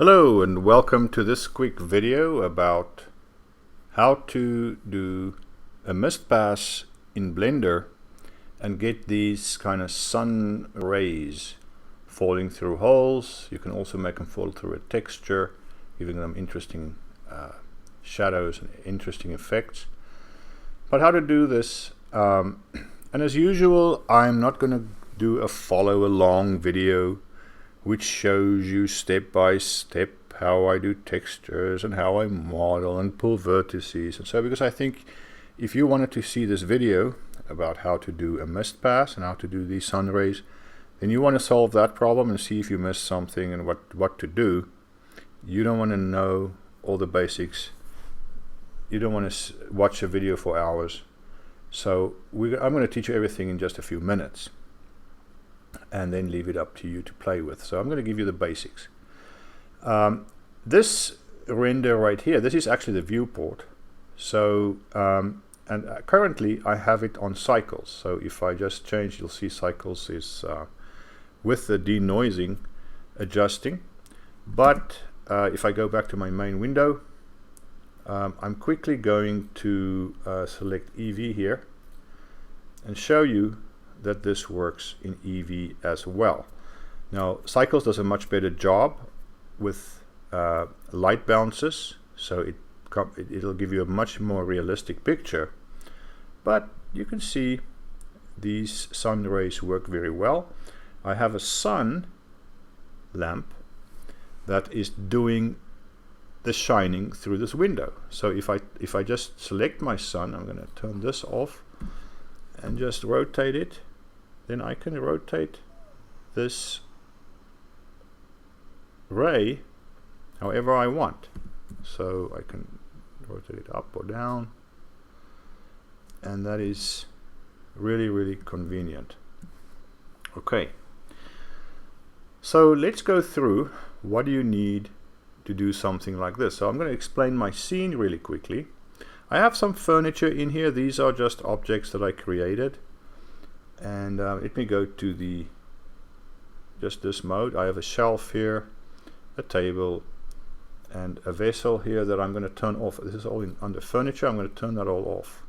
Hello and welcome to this quick video about how to do a mist pass in Blender and get these kind of sun rays falling through holes. You can also make them fall through a texture, giving them interesting shadows and interesting effects. But how to do this, and as usual, I'm not going to do a follow along video which shows you step by step how I do textures and how I model and pull vertices and so, because I think if you wanted to see this video about how to do a mist pass and how to do these sun rays, then you want to solve that problem and see if you missed something and what to do. You don't want to know all the basics. You don't want to watch a video for hours. So I'm going to teach you everything in just a few minutes and then leave it up to you to play with. So I'm going to give you the basics. This render right here, this is actually the viewport. So currently I have it on cycles. So if I just change, you'll see cycles is with the denoising adjusting. But if I go back to my main window, I'm quickly going to select Eevee here and show you that this works in Eevee as well. Now Cycles does a much better job with light bounces, so it'll give you a much more realistic picture, but you can see these sun rays work very well. I have a sun lamp that is doing the shining through this window. So if I just select my sun, I'm going to turn this off and just rotate it, then I can rotate this ray however I want. So I can rotate it up or down, and that is really convenient. Okay, so let's go through what do you need to do something like this. So I'm going to explain my scene really quickly. I have some furniture in here. These are just objects that I created. And let me go to just this mode. I have a shelf here, a table, and a vessel here that I'm going to turn off. This is all under furniture. I'm going to turn that all off.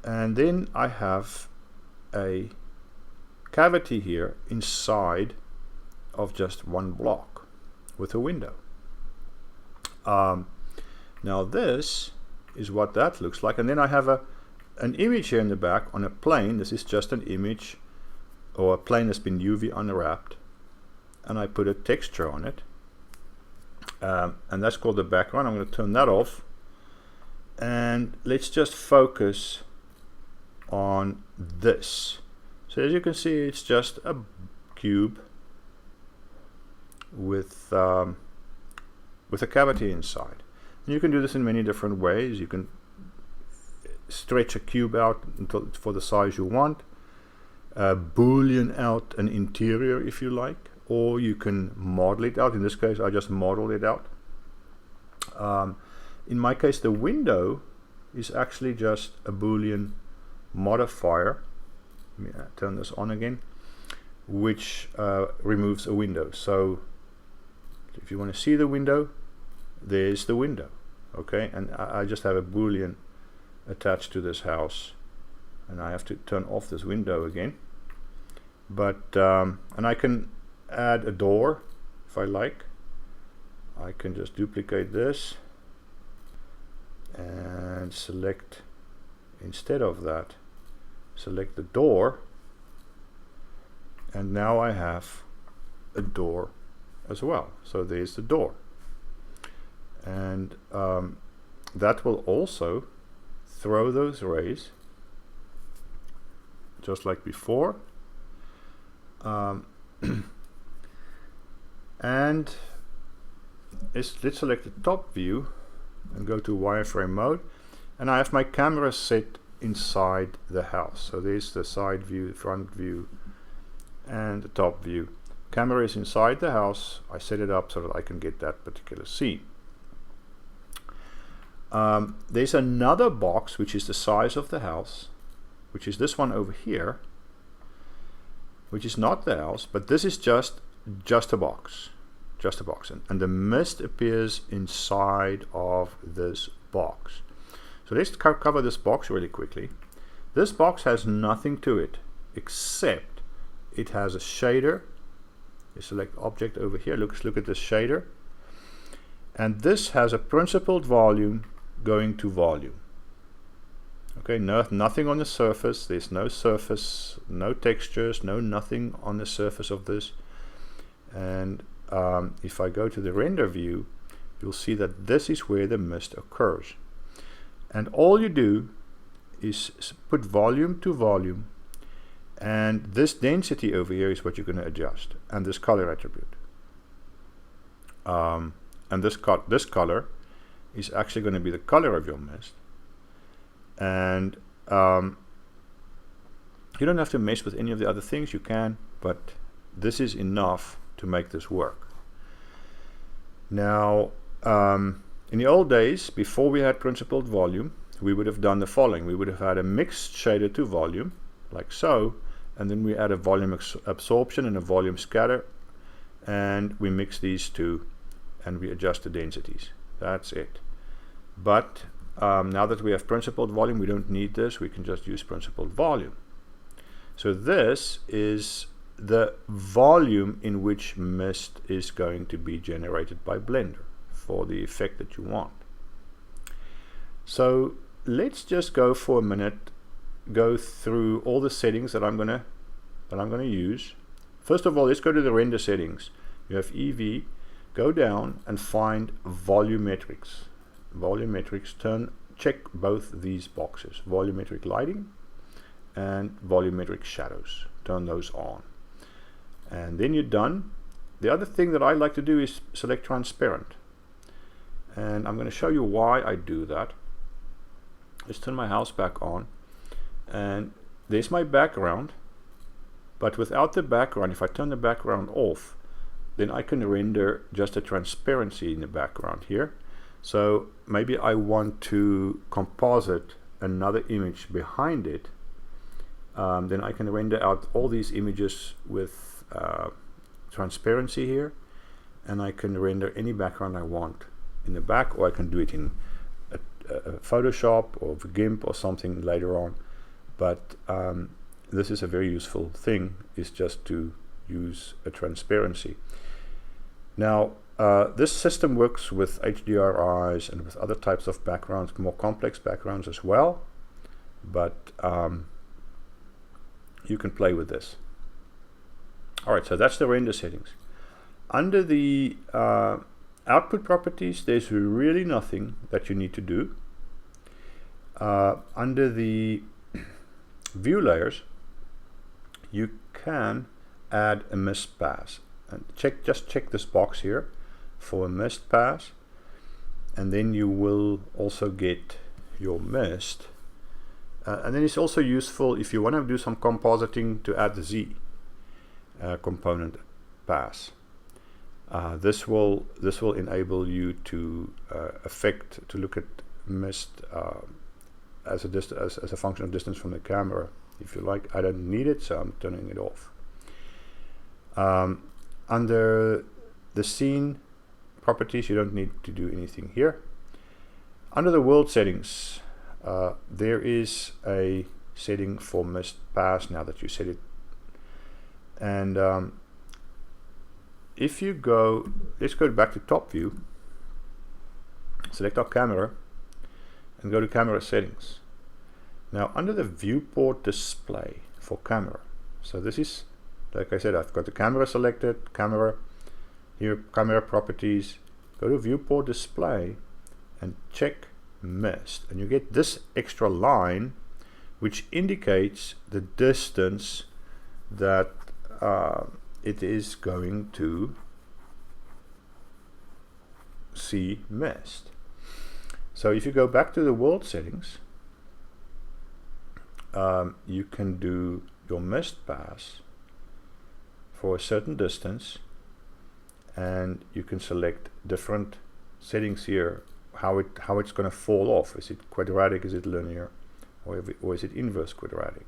And then I have a cavity here inside of just one block with a window. Now this is what that looks like. And then I have an image here in the back on a plane. This is just an image or a plane that's been UV unwrapped, and I put a texture on it, and that's called the background. I'm going to turn that off, and let's just focus on this. So as you can see, it's just a cube with a cavity inside, and you can do this in many different ways. You can stretch a cube out until for the size you want, boolean out an interior if you like, or you can model it out. In this case I just modeled it out. In my case the window is actually just a boolean modifier. Let me turn this on again, which removes a window. So if you want to see the window, there's the window. Okay, and I just have a boolean attached to this house, and I have to turn off this window again. But and I can add a door if I like. I can just duplicate this and select, instead of that, select the door, and now I have a door as well. So there's the door, and that will also throw those rays just like before. And let's select the top view and go to wireframe mode, and I have my camera set inside the house. So there's the side view, front view, and the top view. Camera is inside the house. I set it up so that I can get that particular scene. There's another box which is the size of the house, which is this one over here, which is not the house, but this is just a box, just a box, and the mist appears inside of this box. So let's cover this box really quickly. This box has nothing to it except it has a shader. You select object over here, look at this shader, and this has a principled volume going to volume. Okay, nothing on the surface. There's no surface, no textures, nothing on the surface of this. And if I go to the render view, you'll see that this is where the mist occurs. And all you do is put volume to volume, and this density over here is what you're going to adjust, and this color attribute. And this color is actually going to be the color of your mist. And you don't have to mess with any of the other things. You can, but this is enough to make this work. Now, in the old days, before we had principled volume, we would have done the following. We would have had a mixed shader to volume, like so, and then we add a volume absorption and a volume scatter, and we mix these two, and we adjust the densities. That's it. But now that we have principled volume, we don't need this. We can just use principled volume. So this is the volume in which mist is going to be generated by Blender for the effect that you want. So let's just go for a minute, go through all the settings that I'm gonna use. First of all, let's go to the render settings. You have Eevee. Go down and find volumetrics. Volumetrics, check both these boxes, volumetric lighting and volumetric shadows. Turn those on. And then you're done. The other thing that I like to do is select transparent. And I'm going to show you why I do that. Let's turn my house back on. And there's my background. But without the background, if I turn the background off, then I can render just a transparency in the background here. So maybe I want to composite another image behind it. Then I can render out all these images with transparency here, and I can render any background I want in the back, or I can do it in a Photoshop or GIMP or something later on. But this is a very useful thing, is just to use a transparency. Now, this system works with HDRIs and with other types of backgrounds, more complex backgrounds as well, but you can play with this. Alright, so that's the render settings. Under the output properties, there's really nothing that you need to do. Under the view layers, you can add a mist pass. And just check this box here for a mist pass, and then you will also get your mist. And then it's also useful if you want to do some compositing to add the Z component pass. This will enable you to look at mist as a function of distance from the camera, if you like. I don't need it, so I'm turning it off. Under the scene properties, you don't need to do anything here. Under the world settings, there is a setting for mist pass now that you set it. And if you go, let's go back to top view, select our camera, and go to camera settings. Now under the viewport display for camera, so this is, like I said, I've got the camera selected, camera, here camera properties, go to viewport display and check mist, and you get this extra line which indicates the distance that it is going to see mist. So if you go back to the world settings, you can do your mist pass for a certain distance, and you can select different settings here, how it's going to fall off. Is it quadratic, is it linear, or is it inverse quadratic?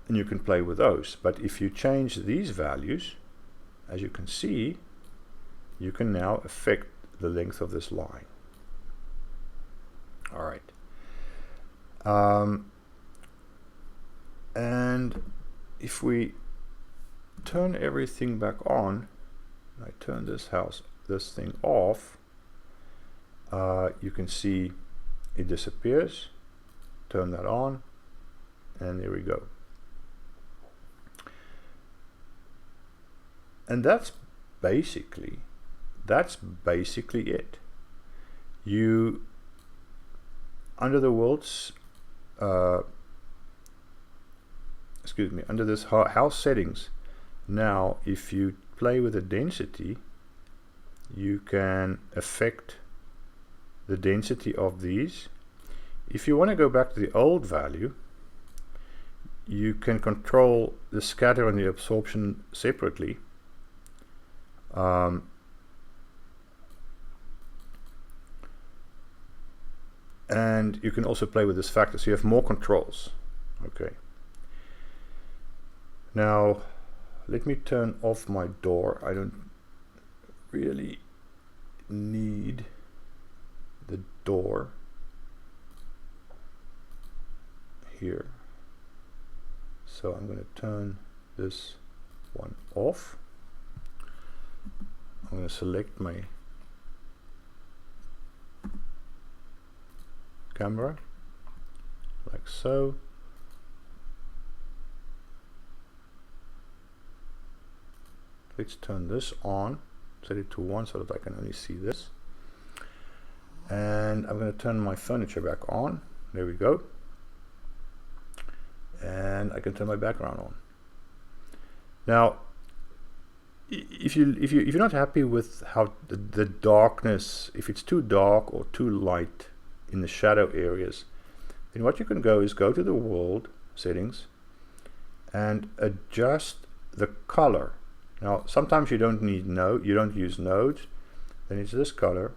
And and you can play with those. But if you change these values, as you can see, you can now affect the length of this line. All right. And if we turn everything back on, I turn this thing off, you can see it disappears. Turn that on, and there we go. And that's basically it. You, under the world's under this house settings, now if you play with the density, you can affect the density of these. If you want to go back to the old value, you can control the scatter and the absorption separately. And you can also play with this factor, so you have more controls. Okay. Now, let me turn off my door. I don't really need the door here. So I'm going to turn this one off. I'm going to select my camera like so. Let's turn this on, set it to 1 so that I can only see this. And I'm going to turn my furniture back on. There we go. And I can turn my background on. Now, if you're not happy with how the darkness, if it's too dark or too light in the shadow areas, then what you can go is go to the world settings and adjust the color. Now, sometimes you don't use nodes, then it's this color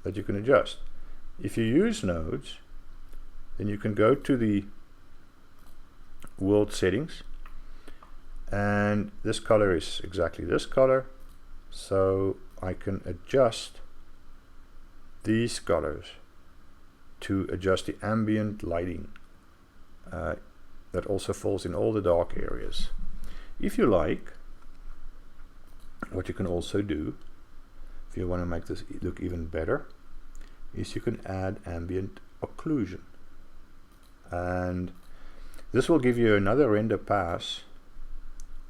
that you can adjust. If you use nodes, then you can go to the world settings, and this color is exactly this color, so I can adjust these colors to adjust the ambient lighting that also falls in all the dark areas. If you like, what you can also do, if you want to make this look even better, is you can add ambient occlusion, and this will give you another render pass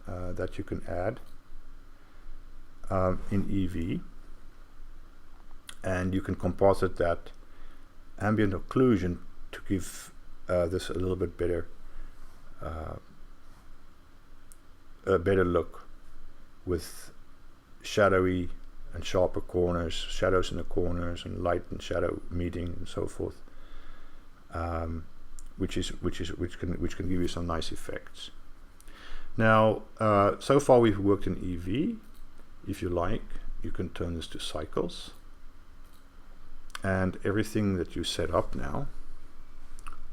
that you can add in Eevee, and you can composite that ambient occlusion to give this a little bit better a better look, with shadowy and sharper corners, shadows in the corners, and light and shadow meeting, and so forth, which can give you some nice effects. Now, so far we've worked in Eevee. If you like, you can turn this to cycles, and everything that you set up now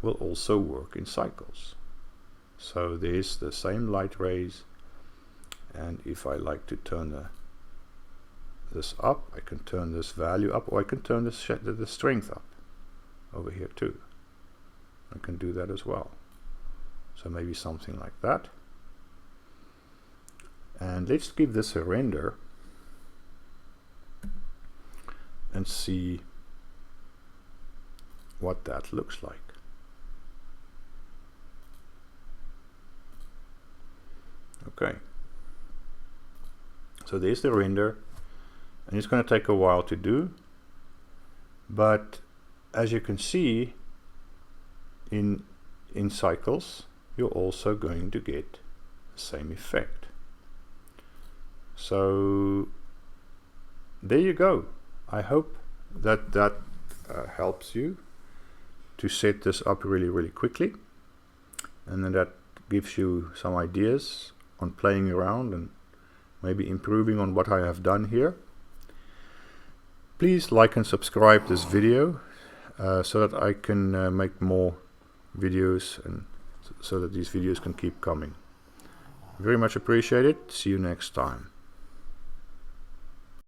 will also work in cycles. So there's the same light rays, and if I like to turn this up, I can turn this value up, or I can turn the strength up over here too. I can do that as well. So maybe something like that. And let's give this a render and see what that looks like. Okay. So there's the render, and it's going to take a while to do, but as you can see in cycles, you're also going to get the same effect. So there you go. I hope that helps you to set this up really quickly, and then that gives you some ideas on playing around and maybe improving on what I have done here. Please like and subscribe this video so that I can make more videos and so that these videos can keep coming. Very much appreciated. See you next time.